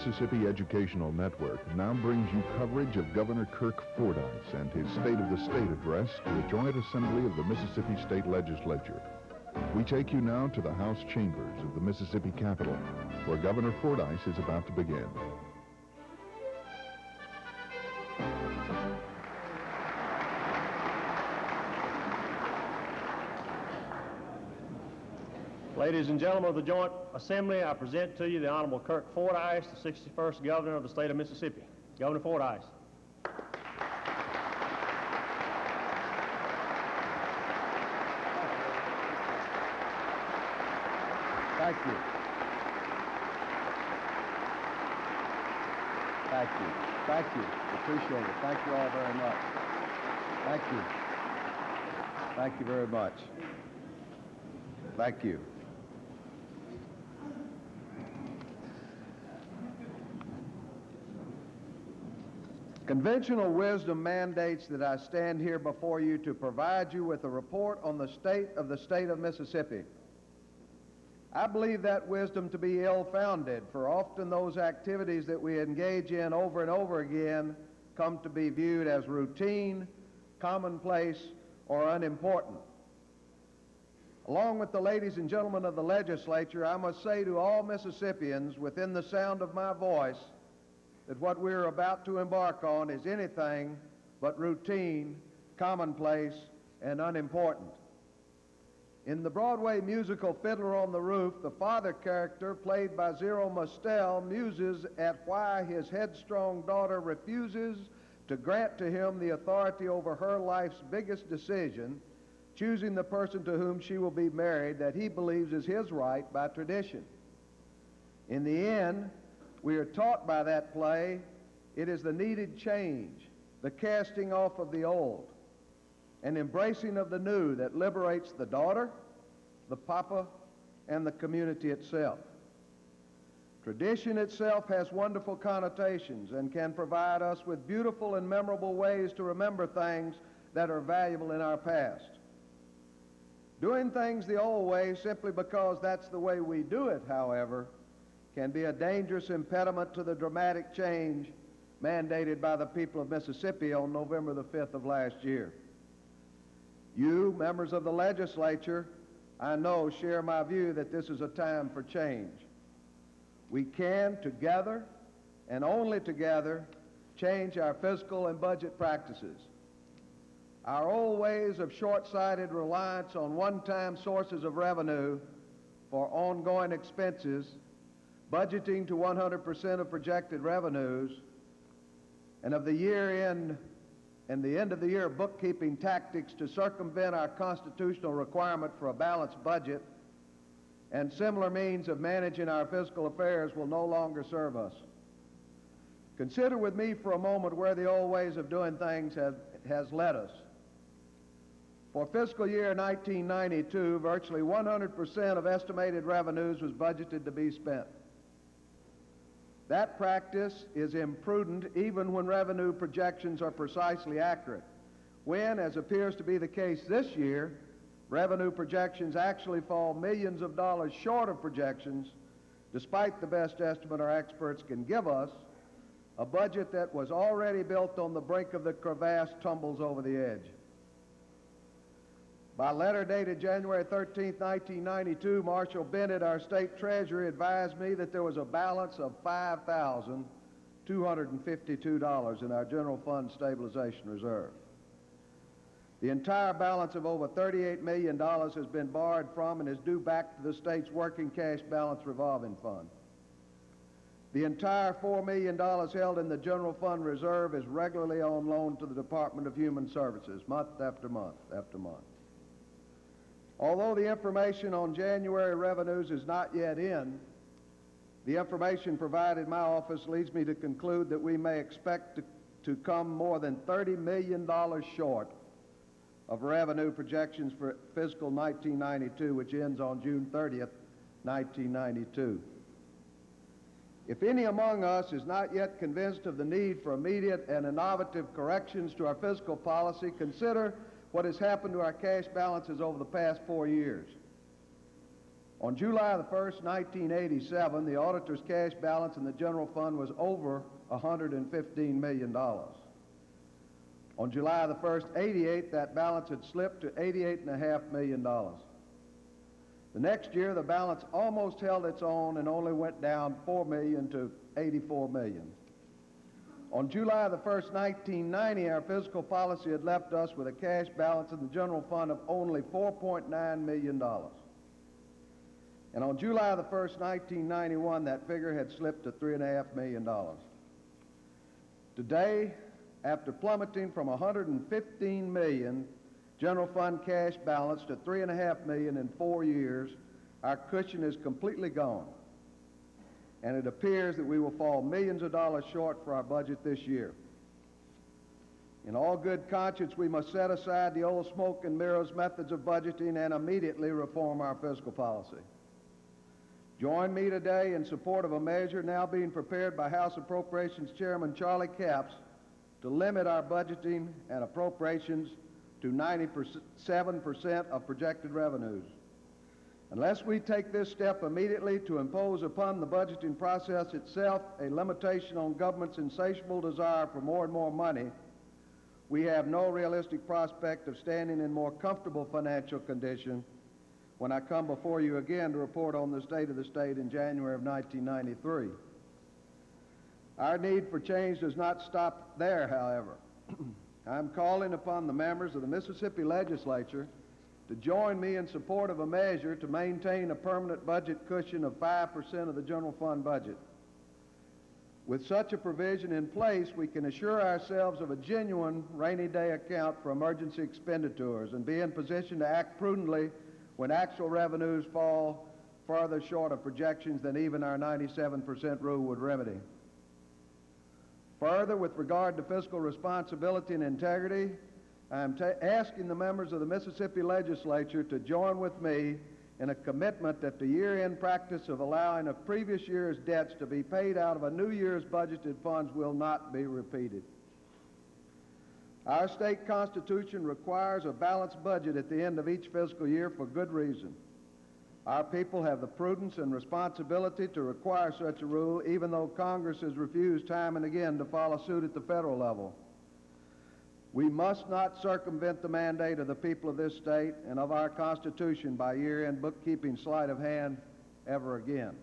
Mississippi Educational Network now brings you coverage of Governor Kirk Fordice and his State of the State address to the Joint Assembly of the Mississippi State Legislature. We take you now to the House chambers of the Mississippi Capitol, where Governor Fordice is about to begin. Ladies and gentlemen of the Joint Assembly, I present to you the Honorable Kirk Fordice, the 61st Governor of the State of Mississippi. Governor Fordice. Thank you. Thank you. Thank you. Appreciate it. Thank you all very much. Thank you. Thank you very much. Thank you. Conventional wisdom mandates that I stand here before you to provide you with a report on the state of Mississippi. I believe that wisdom to be ill-founded, for often those activities that we engage in over and over again come to be viewed as routine, commonplace, or unimportant. Along with the ladies and gentlemen of the legislature, I must say to all Mississippians within the sound of my voice that what we're about to embark on is anything but routine, commonplace, and unimportant. In the Broadway musical Fiddler on the Roof, the father character, played by Zero Mostel, muses at why his headstrong daughter refuses to grant to him the authority over her life's biggest decision, choosing the person to whom she will be married that he believes is his right by tradition. In the end, we are taught by that play it is the needed change, the casting off of the old, and embracing of the new that liberates the daughter, the papa, and the community itself. Tradition itself has wonderful connotations and can provide us with beautiful and memorable ways to remember things that are valuable in our past. Doing things the old way simply because that's the way we do it, however, can be a dangerous impediment to the dramatic change mandated by the people of Mississippi on November the 5th of last year. You, members of the legislature, I know share my view that this is a time for change. We can, together, and only together, change our fiscal and budget practices. Our old ways of short-sighted reliance on one-time sources of revenue for ongoing expenses, budgeting to 100% of projected revenues, and of the year-end and the end-of-the-year bookkeeping tactics to circumvent our constitutional requirement for a balanced budget, and similar means of managing our fiscal affairs will no longer serve us. Consider with me for a moment where the old ways of doing things has led us. For fiscal year 1992, virtually 100% of estimated revenues was budgeted to be spent. That practice is imprudent even when revenue projections are precisely accurate. When, as appears to be the case this year, revenue projections actually fall millions of dollars short of projections, despite the best estimate our experts can give us, a budget that was already built on the brink of the crevasse tumbles over the edge. By letter dated January 13, 1992, Marshall Bennett, our state treasurer, advised me that there was a balance of $5,252 in our general fund stabilization reserve. The entire balance of over $38 million has been borrowed from and is due back to the state's working cash balance revolving fund. The entire $4 million held in the general fund reserve is regularly on loan to the Department of Human Services, month after month after month. Although the information on January revenues is not yet in, the information provided my office leads me to conclude that we may expect to come more than $30 million short of revenue projections for fiscal 1992, which ends on June 30th, 1992. If any among us is not yet convinced of the need for immediate and innovative corrections to our fiscal policy, consider what has happened to our cash balances over the past 4 years. On July the 1st, 1987, the auditor's cash balance in the general fund was over $115 million. On July the 1st, 88, that balance had slipped to $88.5 million. The next year, the balance almost held its own and only went down $4 million to $84 million. On July the 1st, 1990, our fiscal policy had left us with a cash balance in the general fund of only $4.9 million. And on July the 1st, 1991, that figure had slipped to $3.5 million. Today, after plummeting from $115 million general fund cash balance to $3.5 million in 4 years, our cushion is completely gone. And it appears that we will fall millions of dollars short for our budget this year. In all good conscience, we must set aside the old smoke and mirrors methods of budgeting and immediately reform our fiscal policy. Join me today in support of a measure now being prepared by House Appropriations Chairman Charlie Capps to limit our budgeting and appropriations to 97% of projected revenues. Unless we take this step immediately to impose upon the budgeting process itself a limitation on government's insatiable desire for more and more money, we have no realistic prospect of standing in more comfortable financial condition when I come before you again to report on the state of the state in January of 1993. Our need for change does not stop there, however. I'm calling upon the members of the Mississippi legislature to join me in support of a measure to maintain a permanent budget cushion of 5% of the general fund budget. With such a provision in place, we can assure ourselves of a genuine rainy day account for emergency expenditures and be in position to act prudently when actual revenues fall farther short of projections than even our 97% rule would remedy. Further, with regard to fiscal responsibility and integrity, I am asking the members of the Mississippi legislature to join with me in a commitment that the year-end practice of allowing a previous year's debts to be paid out of a new year's budgeted funds will not be repeated. Our state constitution requires a balanced budget at the end of each fiscal year for good reason. Our people have the prudence and responsibility to require such a rule, even though Congress has refused time and again to follow suit at the federal level. We must not circumvent the mandate of the people of this state and of our Constitution by year-end bookkeeping sleight of hand ever again.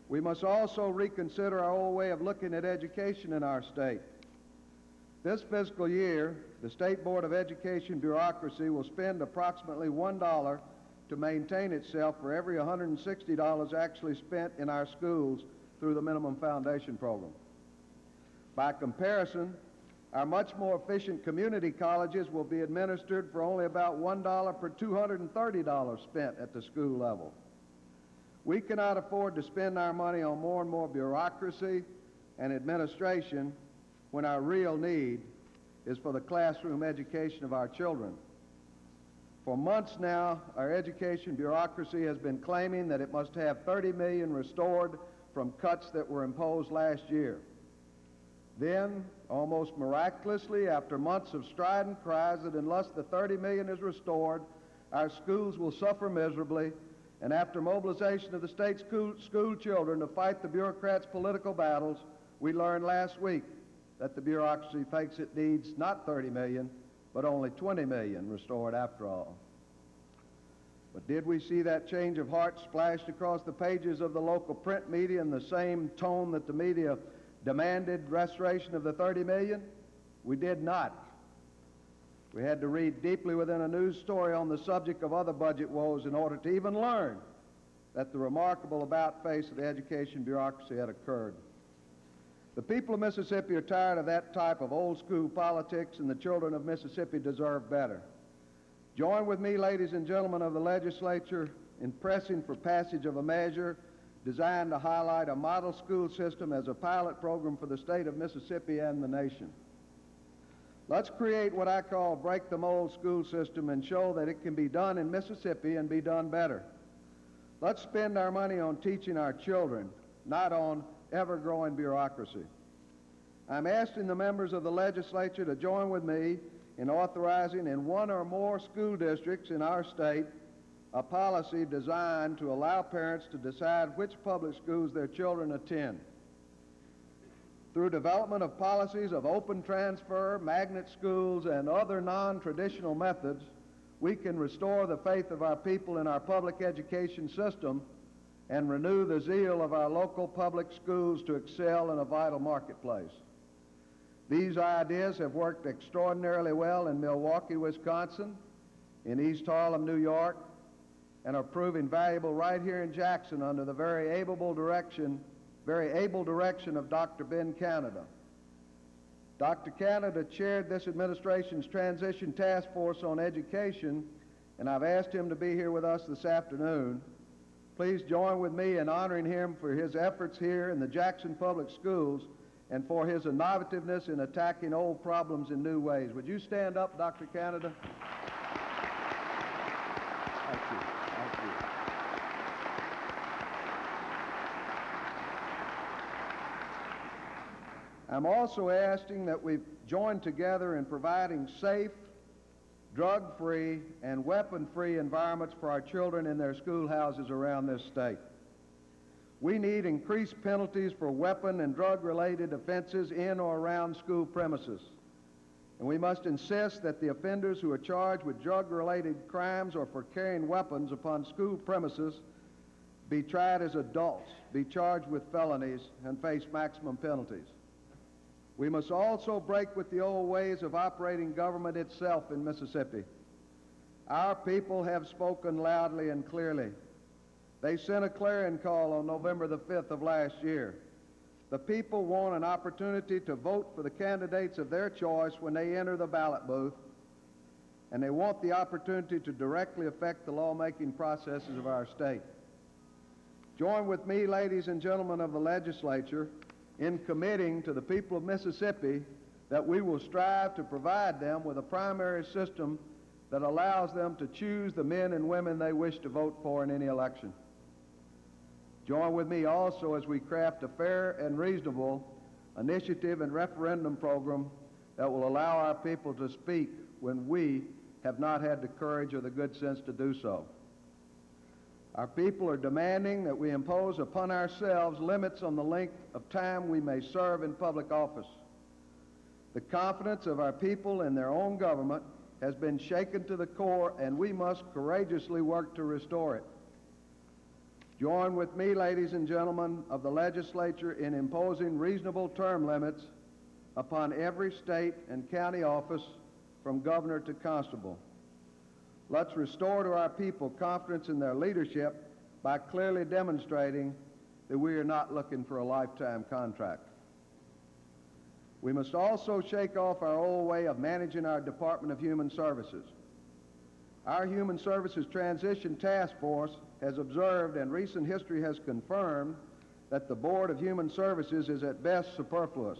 We must also reconsider our old way of looking at education in our state. This fiscal year, the State Board of Education bureaucracy will spend approximately $1 to maintain itself for every $160 actually spent in our schools through the minimum foundation program. By comparison, our much more efficient community colleges will be administered for only about $1 per $230 spent at the school level. We cannot afford to spend our money on more and more bureaucracy and administration when our real need is for the classroom education of our children. For months now, our education bureaucracy has been claiming that it must have $30 million restored from cuts that were imposed last year. Then, almost miraculously, after months of strident cries that unless the $30 million is restored, our schools will suffer miserably, and after mobilization of the state's school children to fight the bureaucrats' political battles, we learned last week that the bureaucracy thinks it needs not $30 million, but only $20 million restored after all. But did we see that change of heart splashed across the pages of the local print media in the same tone that the media demanded restoration of the $30 million? We did not. We had to read deeply within a news story on the subject of other budget woes in order to even learn that the remarkable about-face of the education bureaucracy had occurred. The people of Mississippi are tired of that type of old-school politics, and the children of Mississippi deserve better. Join with me, ladies and gentlemen of the legislature, in pressing for passage of a measure designed to highlight a model school system as a pilot program for the state of Mississippi and the nation. Let's create what I call break the mold school system and show that it can be done in Mississippi and be done better. Let's spend our money on teaching our children, not on ever-growing bureaucracy. I'm asking the members of the legislature to join with me in authorizing in one or more school districts in our state a policy designed to allow parents to decide which public schools their children attend. Through development of policies of open transfer, magnet schools, and other non-traditional methods, we can restore the faith of our people in our public education system and renew the zeal of our local public schools to excel in a vital marketplace. These ideas have worked extraordinarily well in Milwaukee, Wisconsin, in East Harlem, New York, and are proving valuable right here in Jackson under the very able direction of Dr. Ben Canada. Dr. Canada chaired this administration's Transition Task Force on Education, and I've asked him to be here with us this afternoon. Please join with me in honoring him for his efforts here in the Jackson Public Schools and for his innovativeness in attacking old problems in new ways. Would you stand up, Dr. Canada? Thank you. Thank you. I'm also asking that we join together in providing safe, drug-free, and weapon-free environments for our children in their schoolhouses around this state. We need increased penalties for weapon and drug-related offenses in or around school premises. And we must insist that the offenders who are charged with drug-related crimes or for carrying weapons upon school premises be tried as adults, be charged with felonies, and face maximum penalties. We must also break with the old ways of operating government itself in Mississippi. Our people have spoken loudly and clearly. They sent a clarion call on November the 5th of last year. The people want an opportunity to vote for the candidates of their choice when they enter the ballot booth, and they want the opportunity to directly affect the lawmaking processes of our state. Join with me, ladies and gentlemen of the legislature, in committing to the people of Mississippi that we will strive to provide them with a primary system that allows them to choose the men and women they wish to vote for in any election. Join with me also as we craft a fair and reasonable initiative and referendum program that will allow our people to speak when we have not had the courage or the good sense to do so. Our people are demanding that we impose upon ourselves limits on the length of time we may serve in public office. The confidence of our people in their own government has been shaken to the core, and we must courageously work to restore it. Join with me, ladies and gentlemen of the legislature, in imposing reasonable term limits upon every state and county office from governor to constable. Let's restore to our people confidence in their leadership by clearly demonstrating that we are not looking for a lifetime contract. We must also shake off our old way of managing our Department of Human Services. Our Human Services Transition Task Force has observed, and recent history has confirmed, that the Board of Human Services is at best superfluous.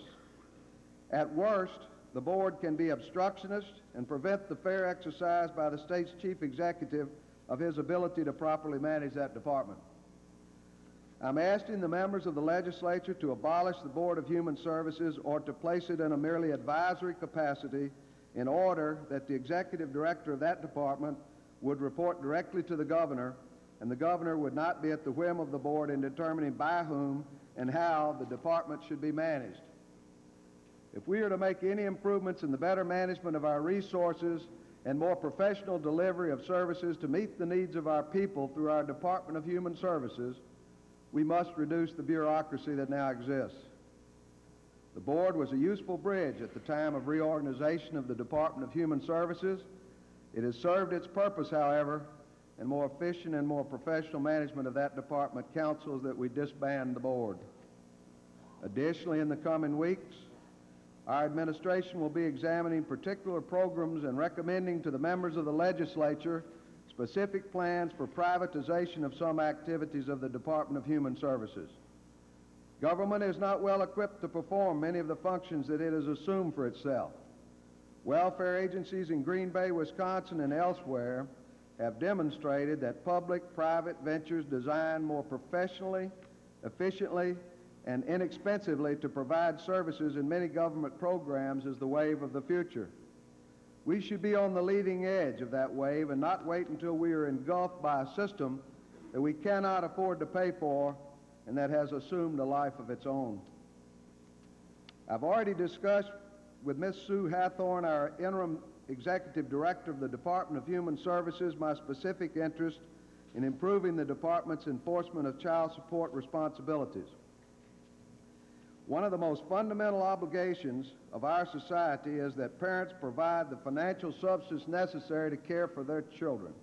At worst, the board can be obstructionist and prevent the fair exercise by the state's chief executive of his ability to properly manage that department. I'm asking the members of the legislature to abolish the Board of Human Services or to place it in a merely advisory capacity in order that the executive director of that department would report directly to the governor, and the governor would not be at the whim of the board in determining by whom and how the department should be managed. If we are to make any improvements in the better management of our resources and more professional delivery of services to meet the needs of our people through our Department of Human Services, we must reduce the bureaucracy that now exists. The board was a useful bridge at the time of reorganization of the Department of Human Services. It has served its purpose, however, and more efficient and more professional management of that department counsels that we disband the board. Additionally, in the coming weeks, our administration will be examining particular programs and recommending to the members of the legislature specific plans for privatization of some activities of the Department of Human Services. Government is not well equipped to perform many of the functions that it has assumed for itself. Welfare agencies in Green Bay, Wisconsin, and elsewhere have demonstrated that public-private ventures designed more professionally, efficiently, and inexpensively to provide services in many government programs is the wave of the future. We should be on the leading edge of that wave and not wait until we are engulfed by a system that we cannot afford to pay for and that has assumed a life of its own. I've already discussed with Ms. Sue Hathorn, our interim executive director of the Department of Human Services, my specific interest in improving the department's enforcement of child support responsibilities. One of the most fundamental obligations of our society is that parents provide the financial substance necessary to care for their children.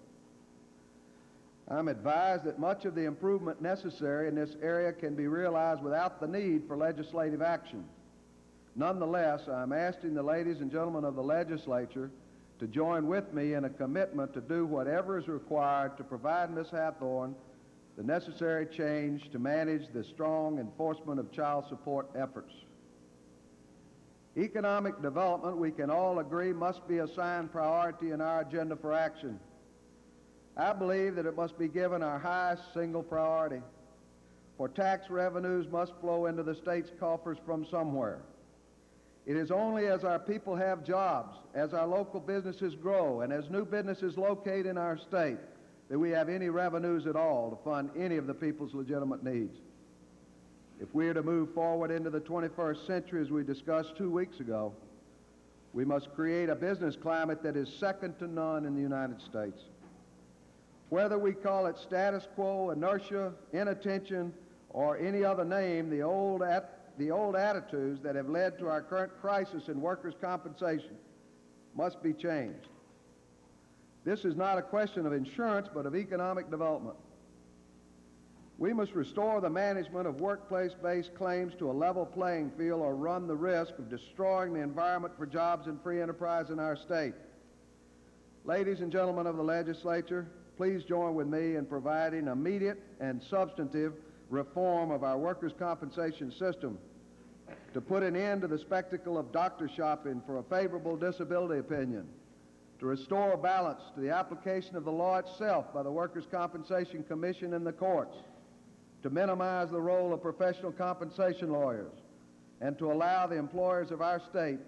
I'm advised that much of the improvement necessary in this area can be realized without the need for legislative action. Nonetheless, I'm asking the ladies and gentlemen of the legislature to join with me in a commitment to do whatever is required to provide Ms. Hathorn the necessary change to manage the strong enforcement of child support efforts. Economic development, we can all agree, must be assigned priority in our agenda for action. I believe that it must be given our highest single priority, for tax revenues must flow into the state's coffers from somewhere. It is only as our people have jobs, as our local businesses grow, and as new businesses locate in our state that we have any revenues at all to fund any of the people's legitimate needs. If we are to move forward into the 21st century, as we discussed 2 weeks ago, we must create a business climate that is second to none in the United States. Whether we call it status quo, inertia, inattention, or any other name, the old attitudes that have led to our current crisis in workers' compensation must be changed. This is not a question of insurance, but of economic development. We must restore the management of workplace-based claims to a level playing field or run the risk of destroying the environment for jobs and free enterprise in our state. Ladies and gentlemen of the legislature, please join with me in providing immediate and substantive reform of our workers' compensation system to put an end to the spectacle of doctor shopping for a favorable disability opinion, to restore balance to the application of the law itself by the Workers' Compensation Commission and the courts, to minimize the role of professional compensation lawyers, and to allow the employers of our state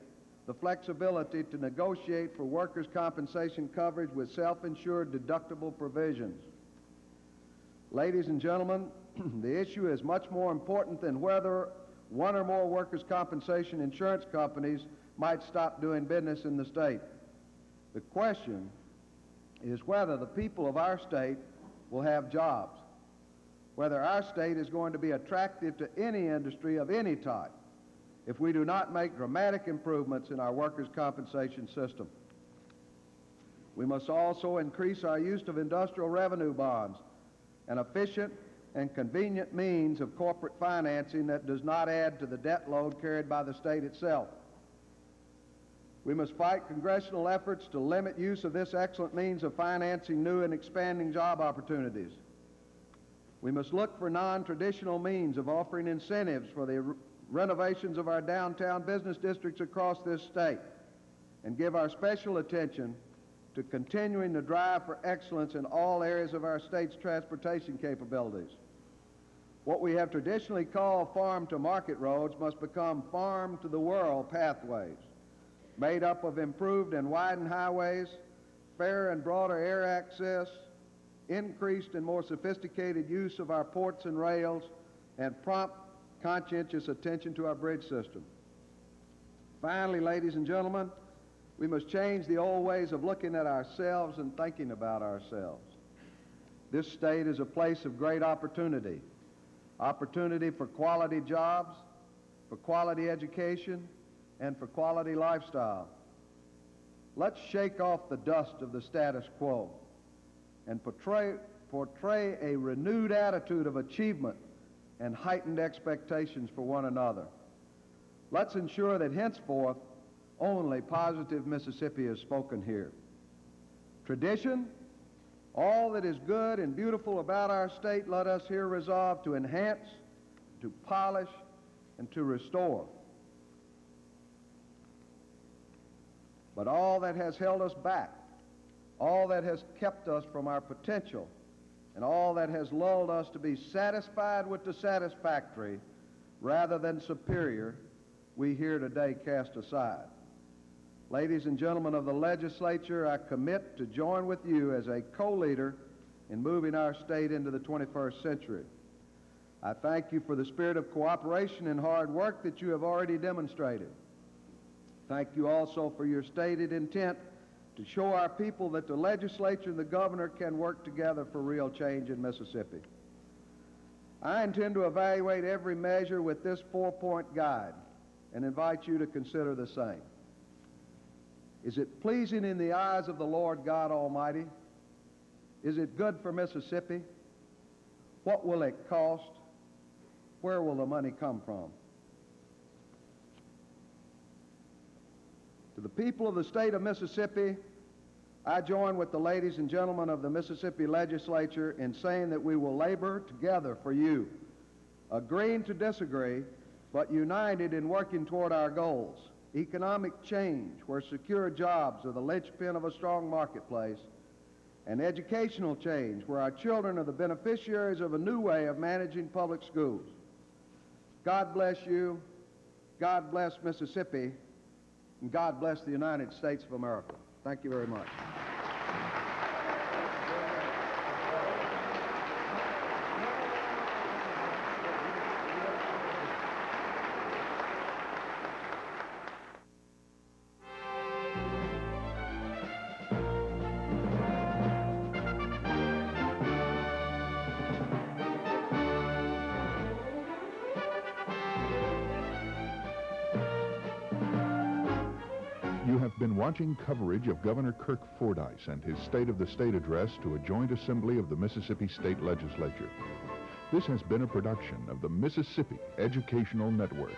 the flexibility to negotiate for workers' compensation coverage with self-insured deductible provisions. Ladies and gentlemen, the issue is much more important than whether one or more workers' compensation insurance companies might stop doing business in the state. The question is whether the people of our state will have jobs, whether our state is going to be attractive to any industry of any type if we do not make dramatic improvements in our workers' compensation system. We must also increase our use of industrial revenue bonds, an efficient and convenient means of corporate financing that does not add to the debt load carried by the state itself. We must fight congressional efforts to limit use of this excellent means of financing new and expanding job opportunities. We must look for non-traditional means of offering incentives for the renovations of our downtown business districts across this state and give our special attention to continuing the drive for excellence in all areas of our state's transportation capabilities. What we have traditionally called farm-to-market roads must become farm-to-the-world pathways, made up of improved and widened highways, fair and broader air access, increased and more sophisticated use of our ports and rails, and prompt, conscientious attention to our bridge system. Finally, ladies and gentlemen, we must change the old ways of looking at ourselves and thinking about ourselves. This state is a place of great opportunity. Opportunity for quality jobs, for quality education, and for quality lifestyle. Let's shake off the dust of the status quo and portray a renewed attitude of achievement and heightened expectations for one another. Let's ensure that henceforth only positive Mississippi is spoken here. Tradition, all that is good and beautiful about our state, let us here resolve to enhance, to polish, and to restore. But all that has held us back, all that has kept us from our potential, and all that has lulled us to be satisfied with the satisfactory rather than superior, we here today cast aside. Ladies and gentlemen of the legislature, I commit to join with you as a co-leader in moving our state into the 21st century. I thank you for the spirit of cooperation and hard work that you have already demonstrated. Thank you also for your stated intent to show our people that the legislature and the governor can work together for real change in Mississippi. I intend to evaluate every measure with this four-point guide and invite you to consider the same. Is it pleasing in the eyes of the Lord God Almighty? Is it good for Mississippi? What will it cost? Where will the money come from? To the people of the state of Mississippi, I join with the ladies and gentlemen of the Mississippi legislature in saying that we will labor together for you, agreeing to disagree, but united in working toward our goals. Economic change, where secure jobs are the linchpin of a strong marketplace, and educational change, where our children are the beneficiaries of a new way of managing public schools. God bless you, God bless Mississippi, and God bless the United States of America. Thank you very much. You have been watching coverage of Governor Kirk Fordice and his State of the State address to a joint assembly of the Mississippi State Legislature. This has been a production of the Mississippi Educational Network.